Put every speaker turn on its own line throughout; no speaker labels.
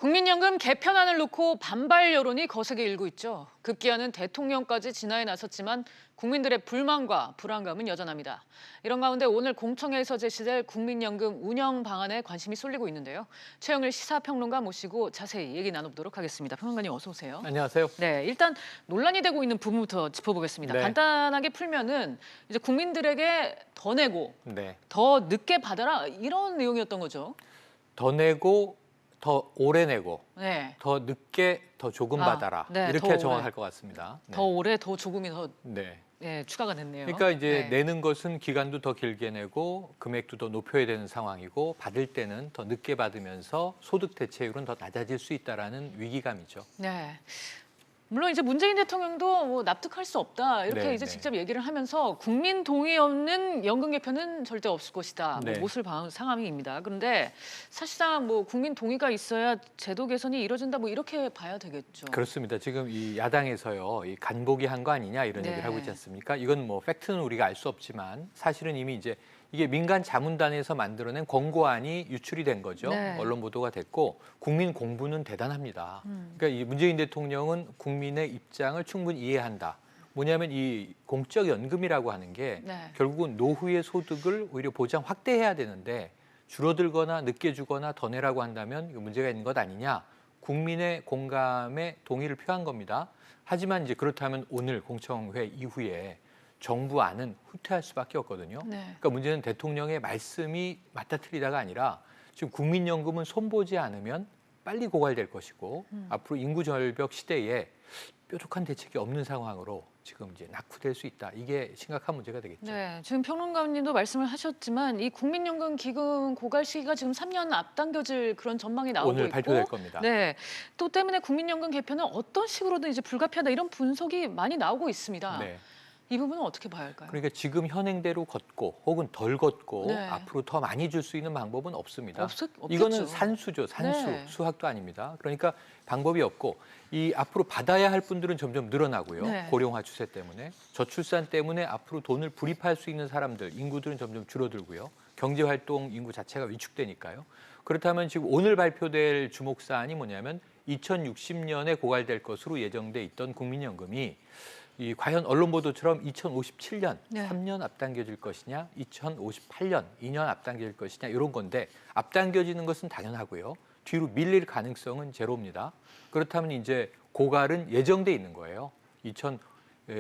국민연금 개편안을 놓고 반발 여론이 거세게 일고 있죠. 급기야는 대통령까지 진화에 나섰지만 국민들의 불만과 불안감은 여전합니다. 이런 가운데 오늘 공청회에서 제시될 국민연금 운영 방안에 관심이 쏠리고 있는데요. 최영일 시사평론가 모시고 자세히 얘기 나눠보도록 하겠습니다. 평론가님 어서 오세요.
안녕하세요.
네, 일단 논란이 되고 있는 부분부터 짚어보겠습니다.
네.
간단하게 풀면은 이제 국민들에게 더 내고
네.
더 늦게 받아라 이런 내용이었던 거죠.
더 내고 더 오래 내고
네.
더 늦게 더 조금 받아라.
네,
이렇게
더
정확할
오래.
것 같습니다. 네.
더 오래 더 조금이 더
네.
추가가 됐네요.
그러니까 이제
네.
내는 것은 기간도 더 길게 내고 금액도 더 높여야 되는 상황이고 받을 때는 더 늦게 받으면서 소득 대체율은 더 낮아질 수 있다라는 위기감이죠.
네. 물론 이제 문재인 대통령도 뭐 납득할 수 없다 이렇게
네,
이제
네.
직접 얘기를 하면서 국민 동의 없는 연금 개편은 절대 없을 것이다.
네.
뭐 못을 박은 상황입니다. 그런데 사실상 뭐 국민 동의가 있어야 제도 개선이 이루어진다 뭐 이렇게 봐야 되겠죠.
그렇습니다. 지금 이 야당에서요, 이 간보기 한 거 아니냐 이런
네.
얘기를 하고 있지 않습니까? 이건 뭐 팩트는 우리가 알 수 없지만 사실은 이미 이제 이게 민간 자문단에서 만들어낸 권고안이 유출이 된 거죠.
네.
언론 보도가 됐고 국민 공부는 대단합니다. 그러니까 이 문재인 대통령은 국민의 입장을 충분히 이해한다. 뭐냐면 이 공적 연금이라고 하는 게
네.
결국은 노후의 소득을 오히려 보장 확대해야 되는데 줄어들거나 늦게 주거나 더 내라고 한다면 이거 문제가 있는 것 아니냐. 국민의 공감에 동의를 표한 겁니다. 하지만 이제 그렇다면 오늘 공청회 이후에 정부안은 후퇴할 수밖에 없거든요.
네.
그러니까 문제는 대통령의 말씀이 맞다 틀리다가 아니라 지금 국민연금은 손보지 않으면 빨리 고갈될 것이고 앞으로 인구 절벽 시대에 뾰족한 대책이 없는 상황으로 지금 이제 낙후될 수 있다. 이게 심각한 문제가 되겠죠.
네, 지금 평론가님도 말씀을 하셨지만 이 국민연금 기금 고갈 시기가 지금 3년 앞당겨질 그런 전망이 나오고
오늘
있고,
발표될 겁니다.
네, 또 때문에 국민연금 개편은 어떤 식으로든 이제 불가피하다 이런 분석이 많이 나오고 있습니다.
네.
이 부분은 어떻게 봐야 할까요?
그러니까 지금 현행대로 걷고 혹은 덜 걷고
네.
앞으로 더 많이 줄 수 있는 방법은 없습니다.
없겠죠.
이거는 산수죠. 산수.
네.
수학도 아닙니다. 그러니까 방법이 없고 이 앞으로 받아야 할 분들은 점점 늘어나고요.
네.
고령화 추세 때문에. 저출산 때문에 앞으로 돈을 불입할 수 있는 사람들, 인구들은 점점 줄어들고요. 경제활동 인구 자체가 위축되니까요. 그렇다면 지금 오늘 발표될 주목 사안이 뭐냐면 2060년에 고갈될 것으로 예정돼 있던 국민연금이 이 과연 언론 보도처럼 2057년
네.
3년 앞당겨질 것이냐, 2058년 2년 앞당겨질 것이냐 이런 건데 앞당겨지는 것은 당연하고요. 뒤로 밀릴 가능성은 제로입니다. 그렇다면 이제 고갈은 예정돼 있는 거예요.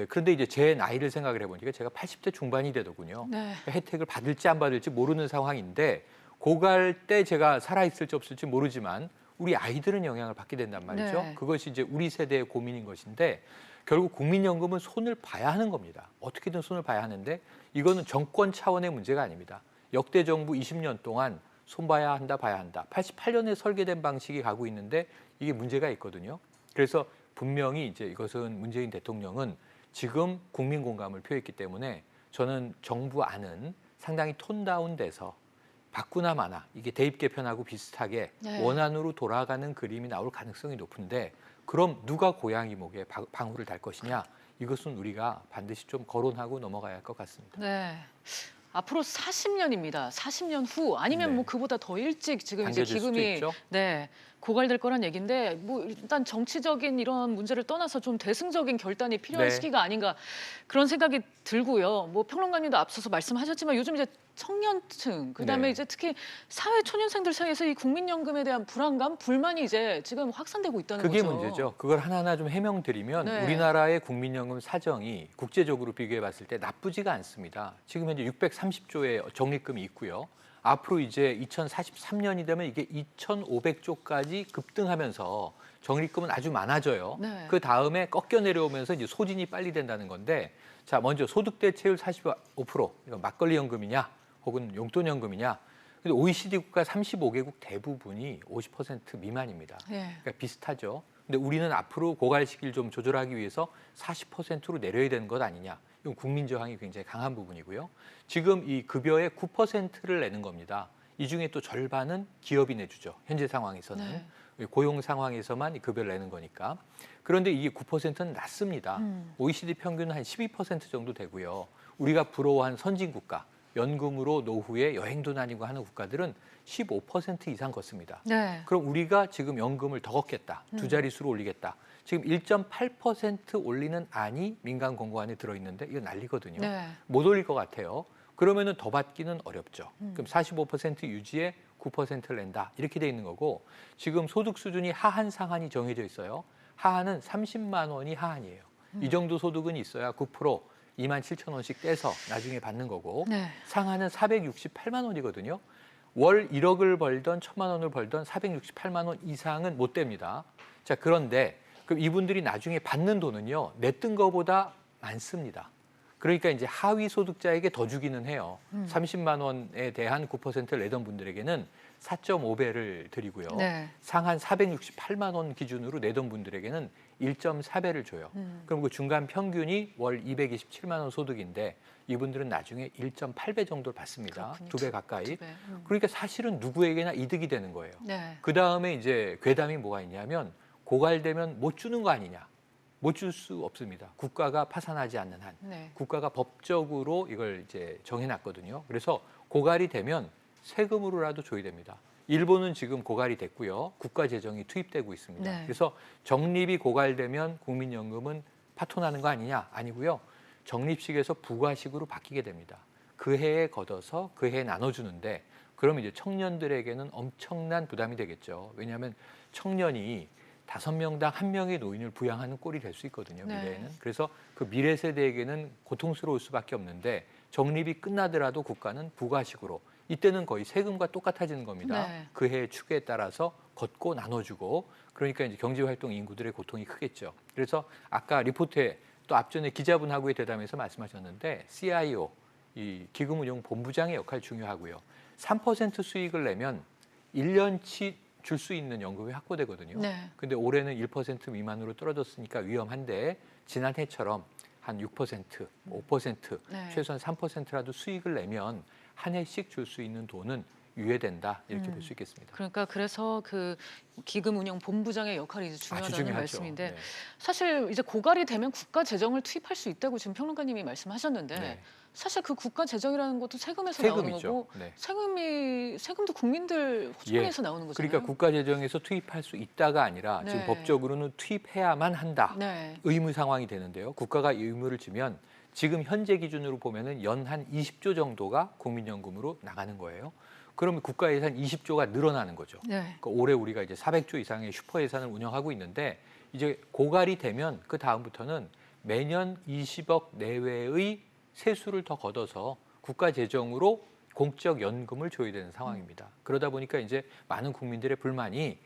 그런데 이제 제 나이를 생각을 해보니까 제가 80대 중반이 되더군요.
네.
혜택을 받을지 안 받을지 모르는 상황인데 고갈 때 제가 살아있을지 없을지 모르지만 우리 아이들은 영향을 받게 된단 말이죠.
네.
그것이 이제 우리 세대의 고민인 것인데 결국 국민연금은 손을 봐야 하는 겁니다. 어떻게든 손을 봐야 하는데 이거는 정권 차원의 문제가 아닙니다. 역대 정부 20년 동안 손봐야 한다, 봐야 한다. 88년에 설계된 방식이 가고 있는데 이게 문제가 있거든요. 그래서 분명히 이제 이것은 문재인 대통령은 지금 국민 공감을 표했기 때문에 저는 정부 안은 상당히 톤 다운돼서 바꾸나 마나 이게 대입 개편하고 비슷하게
네.
원안으로 돌아가는 그림이 나올 가능성이 높은데 그럼 누가 고양이 목에 방울을 달 것이냐? 이것은 우리가 반드시 좀 거론하고 넘어가야 할 것 같습니다.
네. 앞으로 40년입니다. 40년 후 아니면
네.
뭐 그보다 더 일찍 지금 이제
당겨질 수도
기금이
있죠.
네 고갈될 거란 얘기인데 뭐 일단 정치적인 이런 문제를 떠나서 좀 대승적인 결단이 필요한
네.
시기가 아닌가 그런 생각이 들고요. 뭐 평론가님도 앞서서 말씀하셨지만 요즘 이제 청년층 그다음에
네.
이제 특히 사회 초년생들 사이에서 이 국민연금에 대한 불안감, 불만이 이제 지금 확산되고 있다는
그게
거죠.
문제죠. 그걸 하나하나 좀 해명드리면
네.
우리나라의 국민연금 사정이 국제적으로 비교해 봤을 때 나쁘지가 않습니다. 지금 현재 630조의 적립금이 있고요. 앞으로 이제 2043년이 되면 이게 2,500조까지 급등하면서 적립금은 아주 많아져요.
네.
그 다음에 꺾여 내려오면서 이제 소진이 빨리 된다는 건데, 자 먼저 소득 대체율 45%, 이거 막걸리 연금이냐, 혹은 용돈 연금이냐. 근데 OECD 국가 35개국 대부분이 50% 미만입니다.
네.
그러니까 비슷하죠. 근데 우리는 앞으로 고갈 시기를 좀 조절하기 위해서 40%로 내려야 되는 것 아니냐. 이건 국민 저항이 굉장히 강한 부분이고요. 지금 이 급여의 9%를 내는 겁니다. 이 중에 또 절반은 기업이 내주죠. 현재 상황에서는.
네.
고용 상황에서만 이 급여를 내는 거니까. 그런데 이게 9%는 낮습니다. OECD 평균은 한 12% 정도 되고요. 우리가 부러워한 선진국가, 연금으로 노후에 여행도 다니고 하는 국가들은 15% 이상 걷습니다.
네.
그럼 우리가 지금 연금을 더 걷겠다. 두 자릿수로 올리겠다. 지금 1.8% 올리는 안이 민간 공고안에 들어있는데 이거 난리거든요.
네.
못 올릴 것 같아요. 그러면은 더 받기는 어렵죠. 그럼 45% 유지에 9%를 낸다. 이렇게 돼 있는 거고 지금 소득 수준이 하한 상한이 정해져 있어요. 하한은 30만 원이 하한이에요. 이 정도 소득은 있어야 9% 2만 7천 원씩 떼서 나중에 받는 거고
네.
상한은 468만 원이거든요. 월 1억을 벌던 1,000만 원을 벌던 468만 원 이상은 못 뗍니다. 자, 그런데 그럼 이분들이 나중에 받는 돈은요. 냈던 거보다 많습니다. 그러니까 이제 하위 소득자에게 더 주기는 해요. 30만 원에 대한 9%를 내던 분들에게는 4.5배를 드리고요.
네.
상한 468만 원 기준으로 내던 분들에게는 1.4배를 줘요. 그럼 그 중간 평균이 월 227만 원 소득인데 이분들은 나중에 1.8배 정도를 받습니다.
그렇군요.
2배 가까이.
2배.
그러니까 사실은 누구에게나 이득이 되는 거예요.
네.
그다음에 이제 괴담이 뭐가 있냐면 고갈되면 못 주는 거 아니냐. 못 줄 수 없습니다. 국가가 파산하지 않는 한.
네.
국가가 법적으로 이걸 이제 정해놨거든요. 그래서 고갈이 되면 세금으로라도 줘야 됩니다. 일본은 지금 고갈이 됐고요. 국가 재정이 투입되고 있습니다.
네.
그래서 적립이 고갈되면 국민연금은 파토나는 거 아니냐? 아니고요. 적립식에서 부과식으로 바뀌게 됩니다. 그 해에 걷어서 그 해에 나눠주는데 그러면 이제 청년들에게는 엄청난 부담이 되겠죠. 왜냐하면 청년이 5명당 1명의 노인을 부양하는 꼴이 될 수 있거든요.
네.
미래에는. 그래서 그 미래 세대에게는 고통스러울 수밖에 없는데 적립이 끝나더라도 국가는 부과식으로 이때는 거의 세금과 똑같아지는 겁니다.
네.
그 해의 추계에 따라서 걷고 나눠주고 그러니까 이제 경제활동 인구들의 고통이 크겠죠. 그래서 아까 리포트에 또 앞전에 기자분하고의 대담에서 말씀하셨는데 CIO, 이 기금운용본부장의 역할 중요하고요. 3% 수익을 내면 1년치 줄 수 있는 연금이 확보되거든요.
네.
근데 올해는 1% 미만으로 떨어졌으니까 위험한데 지난해처럼 한 6%, 5%,
네.
최소한 3%라도 수익을 내면 한 해씩 줄 수 있는 돈은 유예된다 이렇게 볼 수 있겠습니다.
그러니까 그래서 그 기금운용 본부장의 역할이 이제
아주
중요하다는
중요하죠.
말씀인데
네.
사실 이제 고갈이 되면 국가 재정을 투입할 수 있다고 지금 평론가님이 말씀하셨는데
네.
사실 그 국가 재정이라는 것도 세금에서 나오는
세금이죠.
거고
네.
세금도 국민들 호주머니에서 나오는 거잖아요.
그러니까 국가 재정에서 투입할 수 있다가 아니라
네.
지금 법적으로는 투입해야만 한다.
네.
의무 상황이 되는데요. 국가가 이 의무를 지면 지금 현재 기준으로 보면은 연 한 20조 정도가 국민연금으로 나가는 거예요. 그러면 국가 예산 20조가 늘어나는 거죠.
네.
그러니까 올해 우리가 이제 400조 이상의 슈퍼 예산을 운영하고 있는데 이제 고갈이 되면 그 다음부터는 매년 20억 내외의 세수를 더 걷어서 국가 재정으로 공적 연금을 줘야 되는 상황입니다. 그러다 보니까 이제 많은 국민들의 불만이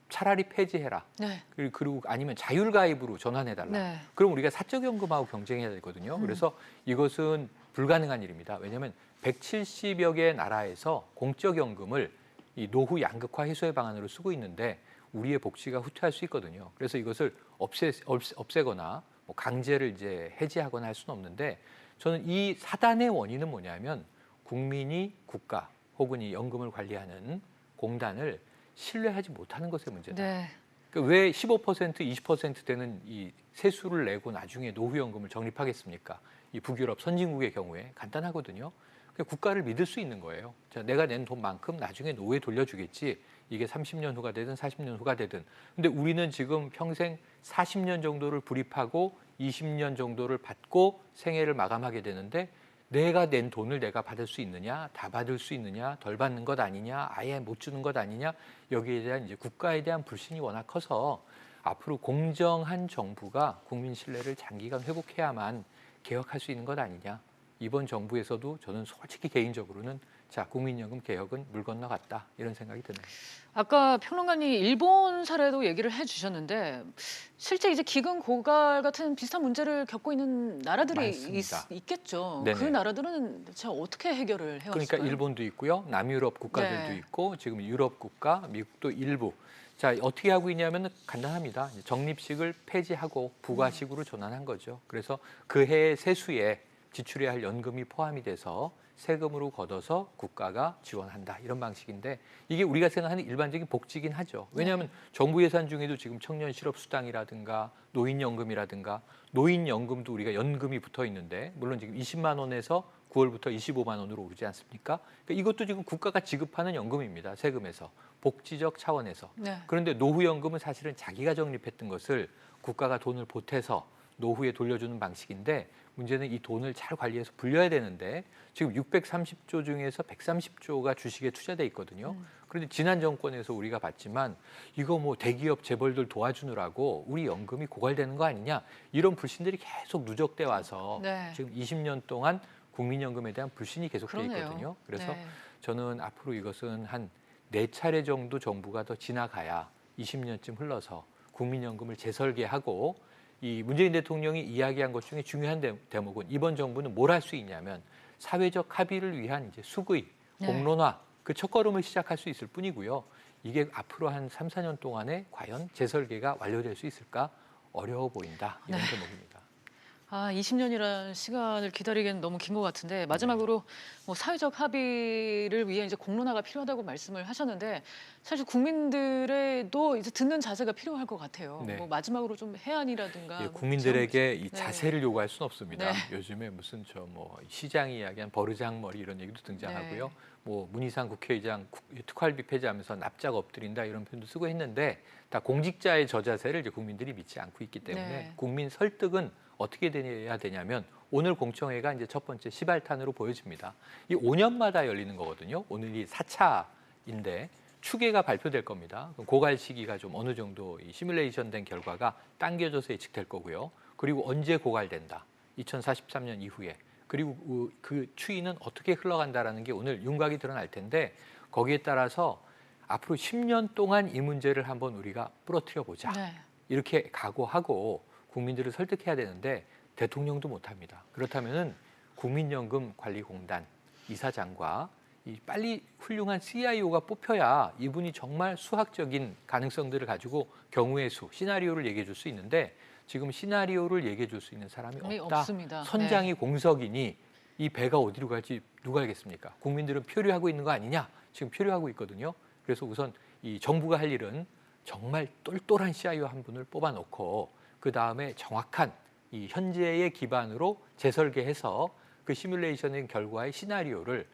차라리 폐지해라.
네.
그리고 아니면 자율가입으로 전환해달라.
네.
그럼 우리가 사적연금하고 경쟁해야 되거든요. 그래서 이것은 불가능한 일입니다. 왜냐하면 170여 개의 나라에서 공적연금을 이 노후 양극화 해소의 방안으로 쓰고 있는데 우리의 복지가 후퇴할 수 있거든요. 그래서 이것을 없애거나 뭐 강제를 이제 해지하거나 할 수는 없는데 저는 이 사단의 원인은 뭐냐면 국민이 국가 혹은 이 연금을 관리하는 공단을 신뢰하지 못하는 것의 문제다.
네.
그러니까 왜 15%, 20% 되는 이 세수를 내고 나중에 노후연금을 적립하겠습니까? 이 북유럽 선진국의 경우에 간단하거든요. 그러니까 국가를 믿을 수 있는 거예요. 자, 내가 낸 돈만큼 나중에 노후에 돌려주겠지. 이게 30년 후가 되든 40년 후가 되든. 근데 우리는 지금 평생 40년 정도를 불입하고 20년 정도를 받고 생애를 마감하게 되는데 내가 낸 돈을 내가 받을 수 있느냐, 다 받을 수 있느냐, 덜 받는 것 아니냐, 아예 못 주는 것 아니냐, 여기에 대한 이제 국가에 대한 불신이 워낙 커서 앞으로 공정한 정부가 국민 신뢰를 장기간 회복해야만 개혁할 수 있는 것 아니냐. 이번 정부에서도 저는 솔직히 개인적으로는 자, 국민연금 개혁은 물 건너갔다 이런 생각이 드네요.
아까 평론가님 일본 사례도 얘기를 해주셨는데 실제 이제 기금 고갈 같은 비슷한 문제를 겪고 있는 나라들이
많습니다.
있겠죠.
네네.
그 나라들은 대체 어떻게 해결을 해왔을까요?
그러니까 일본도 있고요, 남유럽 국가들도
네.
있고 지금 유럽 국가, 미국도 일부. 자, 어떻게 하고 있냐면 간단합니다. 적립식을 폐지하고 부과식으로 전환한 거죠. 그래서 그 해의 세수에 지출해야 할 연금이 포함이 돼서 세금으로 걷어서 국가가 지원한다 이런 방식인데 이게 우리가 생각하는 일반적인 복지긴 하죠. 왜냐하면 정부 예산 중에도 지금 청년 실업 수당이라든가 노인연금이라든가 노인연금도 우리가 연금이 붙어 있는데 물론 지금 20만 원에서 9월부터 25만 원으로 오르지 않습니까? 그러니까 이것도 지금 국가가 지급하는 연금입니다. 세금에서. 복지적 차원에서.
네.
그런데 노후연금은 사실은 자기가 적립했던 것을 국가가 돈을 보태서 노후에 돌려주는 방식인데 문제는 이 돈을 잘 관리해서 불려야 되는데 지금 630조 중에서 130조가 주식에 투자돼 있거든요. 그런데 지난 정권에서 우리가 봤지만 이거 뭐 대기업 재벌들 도와주느라고 우리 연금이 고갈되는 거 아니냐 이런 불신들이 계속 누적돼 와서
네.
지금 20년 동안 국민연금에 대한 불신이 계속돼
그러네요.
있거든요. 그래서
네.
저는 앞으로 이것은 한 4차례 정도 정부가 더 지나가야 20년쯤 흘러서 국민연금을 재설계하고 이 문재인 대통령이 이야기한 것 중에 중요한 대목은 이번 정부는 뭘 할 수 있냐면 사회적 합의를 위한 이제 수의,
네.
공론화 그 첫걸음을 시작할 수 있을 뿐이고요. 이게 앞으로 한 3, 4년 동안에 과연 재설계가 완료될 수 있을까 어려워 보인다 이런
네.
대목입니다.
20년이라는 시간을 기다리기는 너무 긴 것 같은데 마지막으로 뭐 사회적 합의를 위해 이제 공론화가 필요하다고 말씀을 하셨는데 사실 국민들의도 이제 듣는 자세가 필요할 것 같아요.
네.
뭐 마지막으로 좀 해안이라든가
예,
뭐
국민들에게 이
네.
자세를 요구할 수는 없습니다.
네.
요즘에 무슨 저 뭐 시장이 이야기한 버르장머리 이런 얘기도 등장하고요.
네.
뭐 문희상 국회의장 특활비 폐지하면서 납작 엎드린다 이런 표현도 쓰고 했는데 다 공직자의 저자세를 이제 국민들이 믿지 않고 있기 때문에
네.
국민 설득은 어떻게 돼야 되냐면 오늘 공청회가 이제 첫 번째 시발탄으로 보여집니다. 이 5년마다 열리는 거거든요. 오늘이 4차인데 추계가 발표될 겁니다. 그럼 고갈 시기가 좀 어느 정도 이 시뮬레이션 된 결과가 당겨져서 예측될 거고요. 그리고 언제 고갈된다. 2043년 이후에. 그리고 그 추이는 어떻게 흘러간다라는 게 오늘 윤곽이 드러날 텐데 거기에 따라서 앞으로 10년 동안 이 문제를 한번 우리가 부러뜨려 보자.
네.
이렇게 각오하고 국민들을 설득해야 되는데 대통령도 못합니다. 그렇다면은 국민연금관리공단 이사장과 이 빨리 훌륭한 CIO가 뽑혀야 이분이 정말 수학적인 가능성들을 가지고 경우의 수, 시나리오를 얘기해 줄 수 있는데 지금 시나리오를 얘기해 줄 수 있는 사람이 없다.
없습니다.
선장이
네.
공석이니 이 배가 어디로 갈지 누가 알겠습니까? 국민들은 표류하고 있는 거 아니냐? 지금 표류하고 있거든요. 그래서 우선 이 정부가 할 일은 정말 똘똘한 CIO 한 분을 뽑아놓고 그 다음에 정확한 이 현재의 기반으로 재설계해서 그 시뮬레이션의 결과의 시나리오를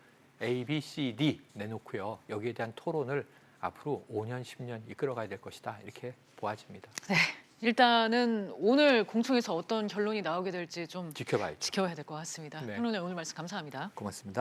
A, B, C, D 내놓고요. 여기에 대한 토론을 앞으로 5년, 10년 이끌어가야 될 것이다. 이렇게 보아집니다.
네. 일단은 오늘 공청에서 어떤 결론이 나오게 될지 좀
지켜봐야죠.
지켜봐야 될 것 같습니다.
네.
평론가님 오늘 말씀 감사합니다.
고맙습니다.